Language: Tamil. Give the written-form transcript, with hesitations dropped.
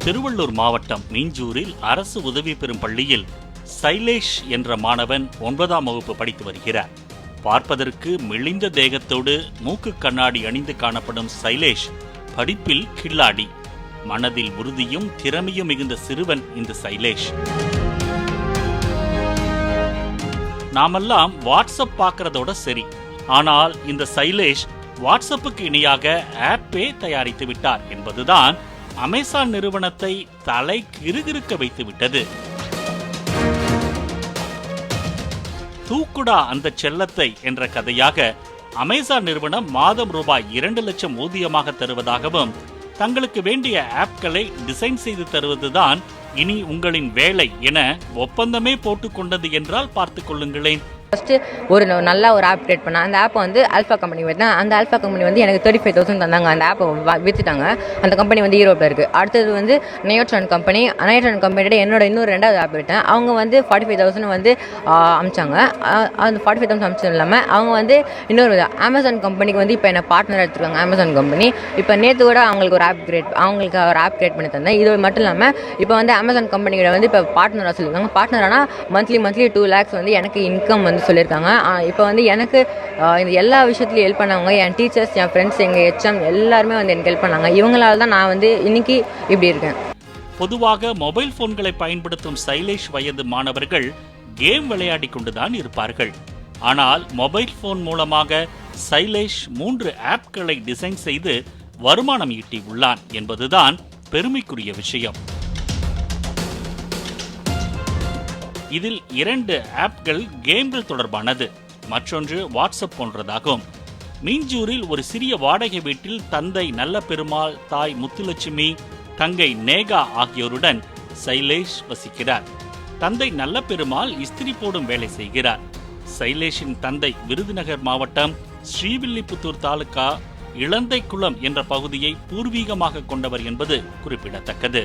திருவள்ளூர் மாவட்டம் மீஞ்சூரில் அரசு உதவி பெறும் பள்ளியில் சைலேஷ் என்ற மாணவன் 9ஆம் வகுப்பு படித்து வருகிறார். பார்ப்பதற்கு மெலிந்த தேகத்தோடு மூக்கு கண்ணாடி அணிந்து காணப்படும் சைலேஷ் படிப்பில் கில்லாடி. மனதில் உறுதியும் திறமையும் மிகுந்த சிறுவன் இந்த சைலேஷ். நாமெல்லாம் வாட்ஸ்அப் பார்க்கறதோட சரி, ஆனால் இந்த சைலேஷ் வாட்ஸ்அப்புக்கு இணையாக ஆப்பே தயாரித்து விட்டார் என்பதுதான் அமேசான் நிறுவனத்தை தலை கிறுகிறுக்க வைத்து விட்டது. தூக்குடா அந்த செல்லத்தை என்ற கதையாக அமேசான் நிறுவனம் மாதம் ரூபாய் 2 லட்சம் ஊதியமாக தருவதாகவும் தங்களுக்கு வேண்டிய ஆப்களை டிசைன் செய்து தருவதுதான் இனி உங்களின் வேலை என ஒப்பந்தமே போட்டுக்கொண்டது என்றால் பார்த்துக் கொள்ளுங்களேன். ஃபஸ்ட்டு ஒரு நல்ல ஒரு ஆப் கிரியேட் பண்ணேன். அந்த ஆப்பை வந்து ஆல்ஃபா கம்பெனி வைத்தேன். அந்த ஆல்ஃபா கம்பெனி வந்து எனக்கு 35,000 தந்தாங்க. அந்த ஆப்பை விற்றுட்டாங்க. அந்த கம்பெனி வந்து ஈரோப்பில் இருக்குது. அடுத்தது வந்து நியோட்ரான் கம்பெனி கம்பெனியோட என்னோட இன்னொரு 2வது ஆப் விட்டேன். அவங்க வந்து 45,000 வந்து அமிச்சாங்க. அந்த 45,000 அமிச்சது இல்லாமல் அவங்க வந்து இன்னொரு அமேசான் கம்பெனிக்கு வந்து இப்போ என்னை பார்ட்னர் எடுத்துருக்காங்க. அமேசான் கம்பெனி இப்போ நேற்று கூட அவங்களுக்கு ஒரு ஆப் கிரியேட் பண்ணி தந்தேன். இது மட்டும் இல்லாமல் இப்போ வந்து அமேசான் கம்பெனியோட வந்து இப்போ பார்ட்னராக சொல்லியிருக்காங்க. பார்ட்னரானா மந்த்லி 2 lakhs வந்து எனக்கு இன்கம் வந்து சொல்லியிருக்காங்க. இப்போ வந்து எனக்கு இந்த எல்லா விஷயத்துலையும் ஹெல்ப் பண்ணாங்க. என் டீச்சர்ஸ், என் ஃப்ரெண்ட்ஸ், எங்கள் HM எல்லாருமே வந்து எனக்கு ஹெல்ப் பண்ணாங்க. இவங்களால தான் நான் வந்து இன்னைக்கு இப்படி இருக்கேன். பொதுவாக மொபைல் போன்களை பயன்படுத்தும் சைலேஷ் வயது மாணவர்கள் கேம் விளையாடி கொண்டுதான் இருப்பார்கள். ஆனால் மொபைல் போன் மூலமாக சைலேஷ் 3 ஆப்களை டிசைன் செய்து வருமானம் ஈட்டி உள்ளான் என்பதுதான் பெருமைக்குரிய விஷயம். இதில் 2 ஆப்கள் கேம்கள் தொடர்பானது, மற்றொன்று வாட்ஸ்அப் போன்றதாகும். மீஞ்சூரில் ஒரு சிறிய வாடகை வீட்டில் தந்தை நல்ல பெருமாள், தாய் முத்துலட்சுமி, தங்கை நேகா ஆகியோருடன் சைலேஷ் வசிக்கிறார். தந்தை நல்ல பெருமாள் இஸ்திரி போடும் வேலை செய்கிறார். சைலேஷின் தந்தை விருதுநகர் மாவட்டம் ஸ்ரீவில்லிபுத்தூர் தாலுகா இளந்தைக்குளம் என்ற பகுதியை பூர்வீகமாக கொண்டவர் என்பது குறிப்பிடத்தக்கது.